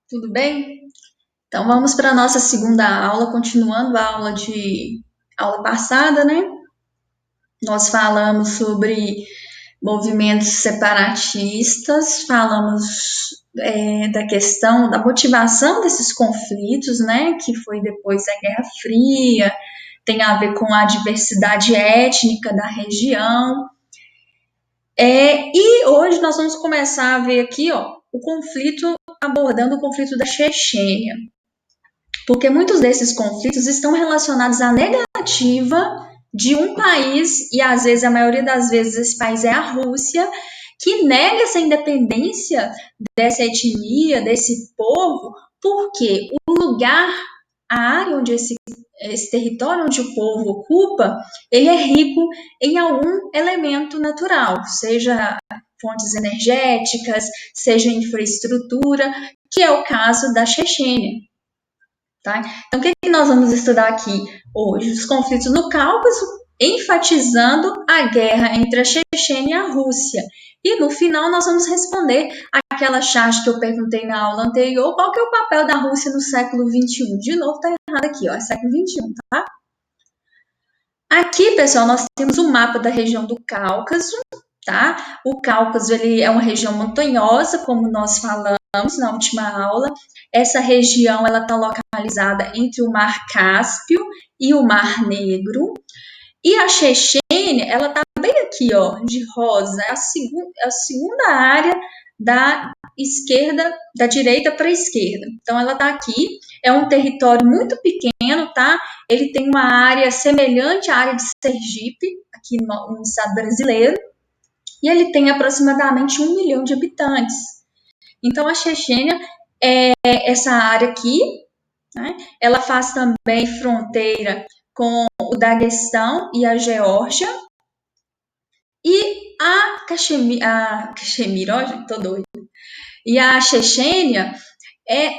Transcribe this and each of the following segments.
Tudo bem? Então vamos para a nossa segunda aula, continuando a aula passada, né? Nós falamos sobre movimentos separatistas, falamos da questão da motivação desses conflitos, né? Que foi depois da Guerra Fria, tem a ver com a diversidade étnica da região. E hoje nós vamos começar a ver aqui, ó, abordando o conflito da Chechênia. Porque muitos desses conflitos estão relacionados à negativa de um país, e às vezes, a maioria das vezes, esse país é a Rússia, que nega essa independência dessa etnia, desse povo, porque o lugar, a área onde esse território onde o povo ocupa, ele é rico em algum elemento natural, seja fontes energéticas, seja infraestrutura, que é o caso da Chechênia. Tá? Então, o que nós vamos estudar aqui hoje? Os conflitos no Cáucaso, enfatizando a guerra entre a Chechênia e a Rússia. E no final nós vamos responder aquela charge que eu perguntei na aula anterior, qual que é o papel da Rússia no século XXI? De novo, tá errado aqui, ó, é século XXI, tá? Aqui, pessoal, nós temos o mapa da região do Cáucaso, tá? O Cáucaso, ele é uma região montanhosa, como nós falamos na última aula. Essa região, ela está localizada entre o Mar Cáspio e o Mar Negro. E a Chechênia, ela está bem aqui, ó, de rosa. É a segunda área da esquerda, da direita para a esquerda. Então, ela está aqui. É um território muito pequeno, tá? Ele tem uma área semelhante à área de Sergipe, aqui no estado brasileiro. E ele tem aproximadamente 1 milhão de habitantes. Então, a Chechênia é essa área aqui, né? Ela faz também fronteira com o Daguestão e a Geórgia. E Caxemir, ó, tô doido. E a Chechênia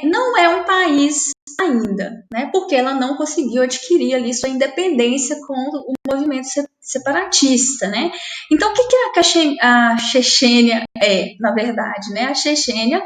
não é um país ainda, né? Porque ela não conseguiu adquirir ali sua independência com o movimento separatista, né? Então, o que a Chechênia na verdade, né? A Chechênia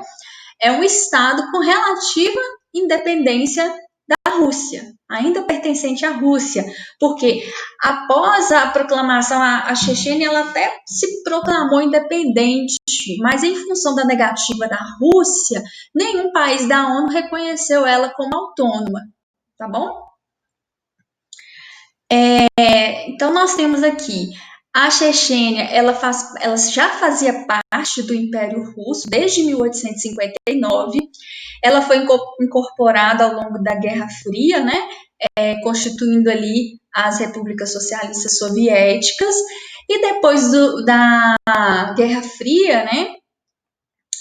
é um estado com relativa independência da Rússia, ainda pertencente à Rússia, porque após a proclamação, a Chechênia ela até se proclamou independente, mas em função da negativa da Rússia, nenhum país da ONU reconheceu ela como autônoma, tá bom? Então nós temos aqui a Chechênia, ela já fazia parte do Império Russo desde 1859. Ela foi incorporada ao longo da Guerra Fria, né? Constituindo ali as repúblicas socialistas soviéticas. E depois da Guerra Fria, né?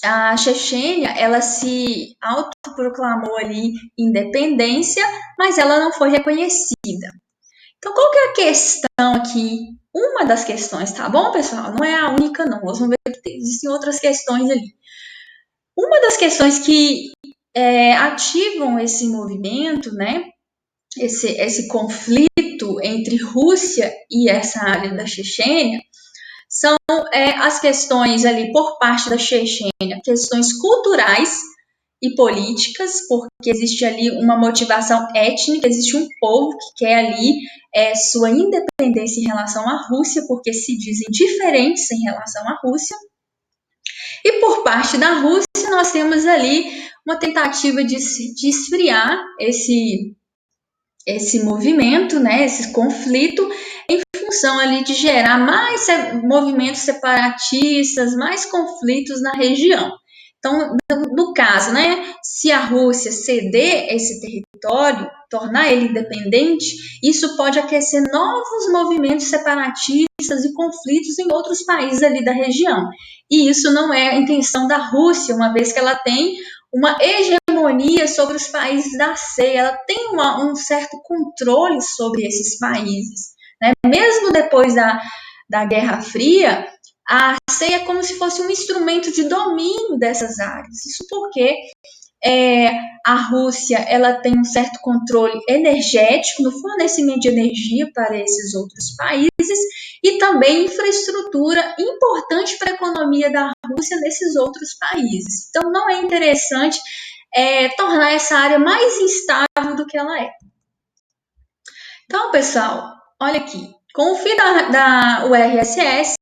A Chechênia, ela se autoproclamou ali independência, mas ela não foi reconhecida. Então, qual que é a questão aqui? Uma das questões, tá bom, pessoal? Não é a única, não. Nós vamos ver que existem outras questões ali. Uma das questões que ativam esse movimento, né? Esse conflito entre Rússia e essa área da Chechênia, são as questões ali por parte da Chechênia, questões culturais e políticas, porque existe ali uma motivação étnica, existe um povo que quer ali sua independência em relação à Rússia, porque se dizem diferentes em relação à Rússia. E por parte da Rússia, nós temos ali uma tentativa de esfriar esse movimento, né, esse conflito, em função ali de gerar mais movimentos separatistas, mais conflitos na região. Então, no caso, né, se a Rússia ceder esse território, tornar ele independente, isso pode aquecer novos movimentos separatistas e conflitos em outros países ali da região. E isso não é a intenção da Rússia, uma vez que ela tem uma hegemonia sobre os países da CEI, ela tem um certo controle sobre esses países. Né? Mesmo depois da Guerra Fria, a CEI é como se fosse um instrumento de domínio dessas áreas. Isso porque a Rússia ela tem um certo controle energético no fornecimento de energia para esses outros países e também infraestrutura importante para a economia da Rússia nesses outros países. Então, não é interessante tornar essa área mais instável do que ela é. Então, pessoal, olha aqui. Com o fim da URSS,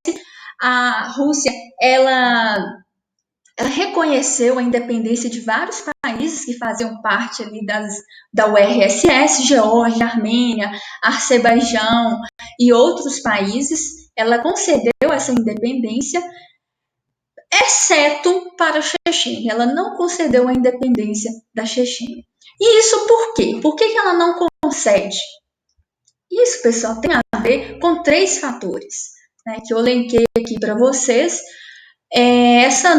a Rússia ela reconheceu a independência de vários países que faziam parte ali da URSS, Geórgia, Armênia, Azerbaijão e outros países. Ela concedeu essa independência, exceto para a Chechênia. Ela não concedeu a independência da Chechênia. E isso por quê? Por que ela não concede? Isso, pessoal, tem a ver com 3 fatores, né, que eu elenquei aqui para vocês. Essa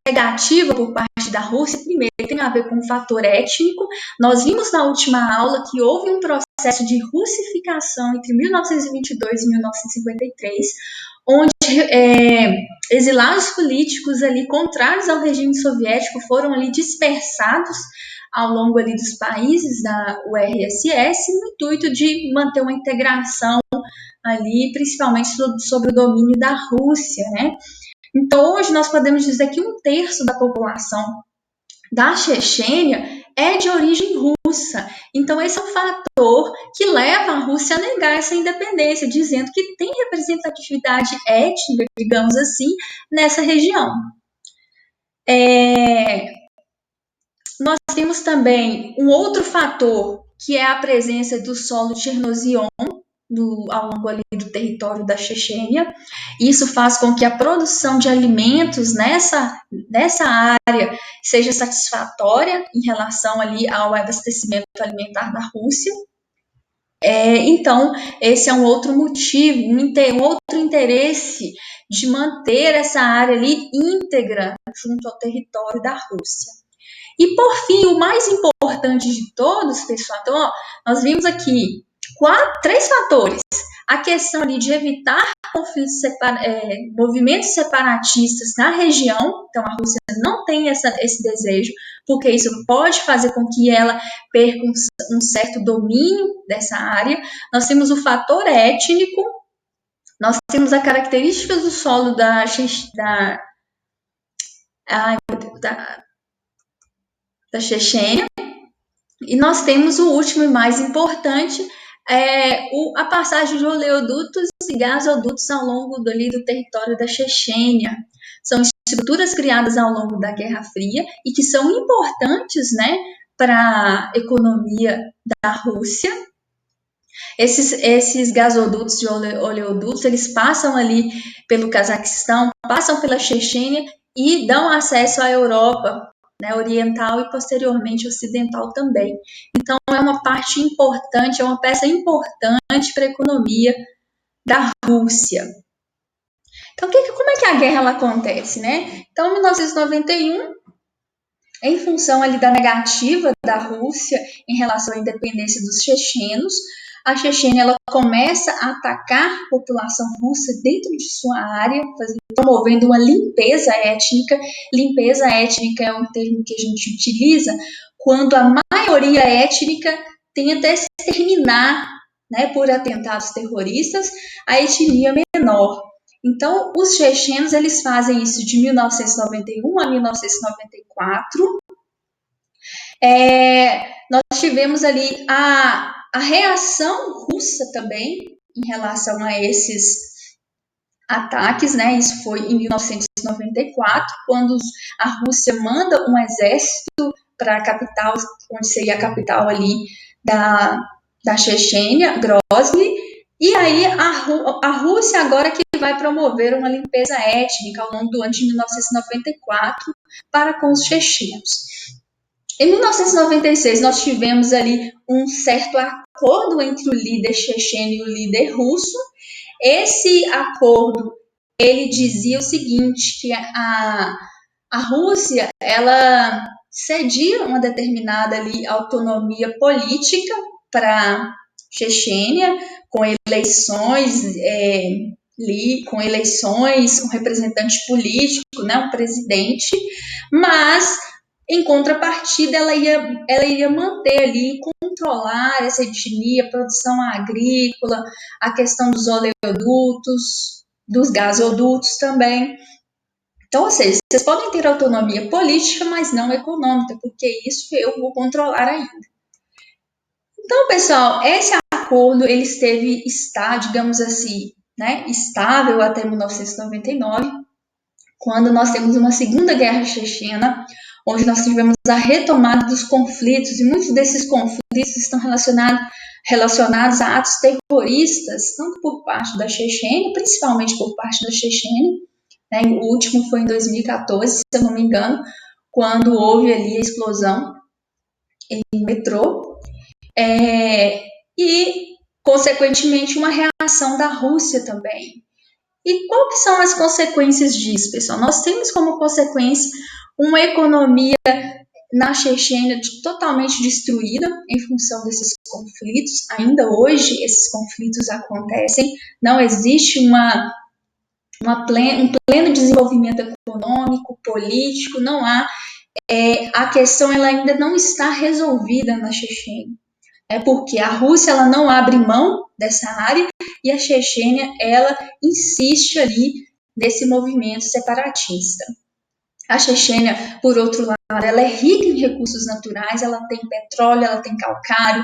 negativa por parte da Rússia, primeiro, tem a ver com o fator étnico. Nós vimos na última aula que houve um processo de russificação entre 1922 e 1953, onde exilados políticos ali contrários ao regime soviético foram ali dispersados ao longo ali dos países da URSS no intuito de manter uma integração ali, principalmente sobre o domínio da Rússia, né? Então, hoje nós podemos dizer que 1/3 da população da Chechênia é de origem russa. Então, esse é um fator que leva a Rússia a negar essa independência, dizendo que tem representatividade étnica, digamos assim, nessa região. Nós temos também um outro fator, que é a presença do solo Chernozion ao longo ali do território da Chechênia. Isso faz com que a produção de alimentos nessa área seja satisfatória em relação ali ao abastecimento alimentar da Rússia. Então, esse é um outro motivo, um outro interesse de manter essa área ali íntegra junto ao território da Rússia. E, por fim, o mais importante de todos, pessoal, então, nós vimos aqui 3 fatores. A questão ali de evitar conflitos, movimentos separatistas na região. Então, a Rússia não tem esse desejo, porque isso pode fazer com que ela perca um certo domínio dessa área. Nós temos o fator étnico, nós temos a característica do solo da Chechênia, e nós temos o último e mais importante, a passagem de oleodutos e gasodutos ao longo do território da Chechênia. São estruturas criadas ao longo da Guerra Fria e que são importantes, né, para a economia da Rússia. Esses gasodutos e oleodutos, eles passam ali pelo Cazaquistão, passam pela Chechênia e dão acesso à Europa, né, oriental e posteriormente ocidental também. Então, é uma parte importante, é uma peça importante para a economia da Rússia. Então, como é que a guerra ela acontece, né? Então, em 1991, em função ali da negativa da Rússia em relação à independência dos chechenos, a Chechênia ela começa a atacar a população russa dentro de sua área, promovendo uma limpeza étnica. Limpeza étnica é um termo que a gente utiliza quando a maioria étnica tenta exterminar, né, por atentados terroristas, a etnia menor. Então, os chechenos eles fazem isso de 1991 a 1994. Nós tivemos ali a reação russa também em relação a esses ataques, né? Isso foi em 1994, quando a Rússia manda um exército para a capital, onde seria a capital ali da Chechênia, Grozny, e aí a Rússia agora que vai promover uma limpeza étnica ao longo do ano de 1994 para com os chechenos. Em 1996, nós tivemos ali um certo acordo entre o líder checheno e o líder russo. Esse acordo, ele dizia o seguinte, que a Rússia, ela cedia uma determinada ali autonomia política para a Chechênia, com eleições, com representante político, né, um presidente, mas em contrapartida, ela ia manter ali, controlar essa etnia, a produção agrícola, a questão dos oleodutos, dos gasodutos também. Então, ou seja, vocês podem ter autonomia política, mas não econômica, porque isso eu vou controlar ainda. Então, pessoal, esse acordo ele está, digamos assim, né, estável até 1999, quando nós temos uma segunda guerra chechena, onde nós tivemos a retomada dos conflitos, e muitos desses conflitos estão relacionados a atos terroristas, tanto por parte da Chechênia, principalmente por parte da Chechênia, né? O último foi em 2014, se eu não me engano, quando houve ali a explosão em metrô, e, consequentemente, uma reação da Rússia também. E qual que são as consequências disso, pessoal? Nós temos como consequência uma economia na Chechênia totalmente destruída em função desses conflitos. Ainda hoje esses conflitos acontecem, não existe um pleno desenvolvimento econômico, político, não há. A questão ela ainda não está resolvida na Chechênia. É porque a Rússia ela não abre mão dessa área e a Chechênia ela insiste ali nesse movimento separatista. A Chechênia, por outro lado, ela é rica em recursos naturais, ela tem petróleo, ela tem calcário,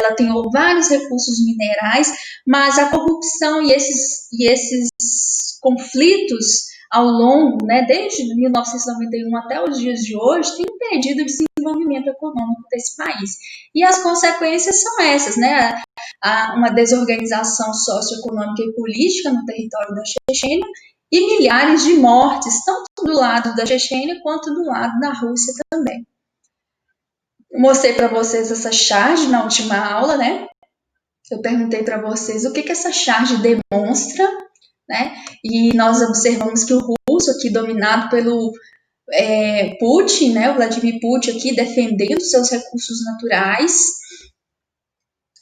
ela tem vários recursos minerais, mas a corrupção e esses conflitos ao longo, né, desde 1991 até os dias de hoje, têm impedido o desenvolvimento econômico desse país. E as consequências são essas, né? Há uma desorganização socioeconômica e política no território da Chechênia, e milhares de mortes, tanto do lado da Chechênia quanto do lado da Rússia também. Eu mostrei para vocês essa charge na última aula, né? Eu perguntei para vocês o que essa charge demonstra, né? E nós observamos que o russo aqui, dominado pelo Putin, né? O Vladimir Putin aqui defendendo seus recursos naturais,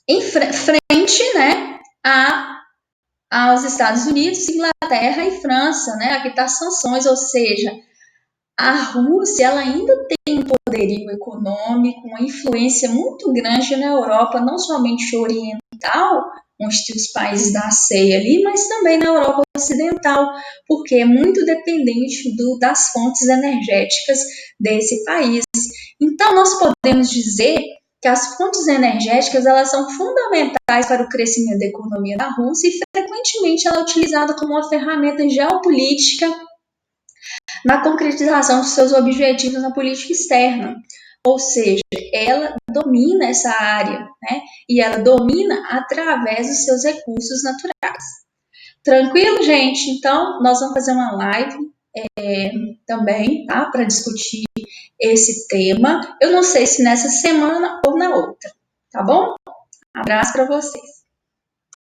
em frente, né? Aos Estados Unidos, Inglaterra e França, né? Aqui está as sanções, ou seja, a Rússia ela ainda tem um poderio econômico, uma influência muito grande na Europa, não somente oriental, onde tem os países da CEI ali, mas também na Europa ocidental, porque é muito dependente das fontes energéticas desse país. Então, nós podemos dizer que as fontes energéticas elas são fundamentais para o crescimento da economia da Rússia e, frequentemente, ela é utilizada como uma ferramenta geopolítica na concretização de seus objetivos na política externa. Ou seja, ela domina essa área, né? E ela domina através dos seus recursos naturais. Tranquilo, gente? Então, nós vamos fazer uma live também, tá? Para discutir esse tema. Eu não sei se nessa semana ou na outra, tá bom? Abraço para vocês.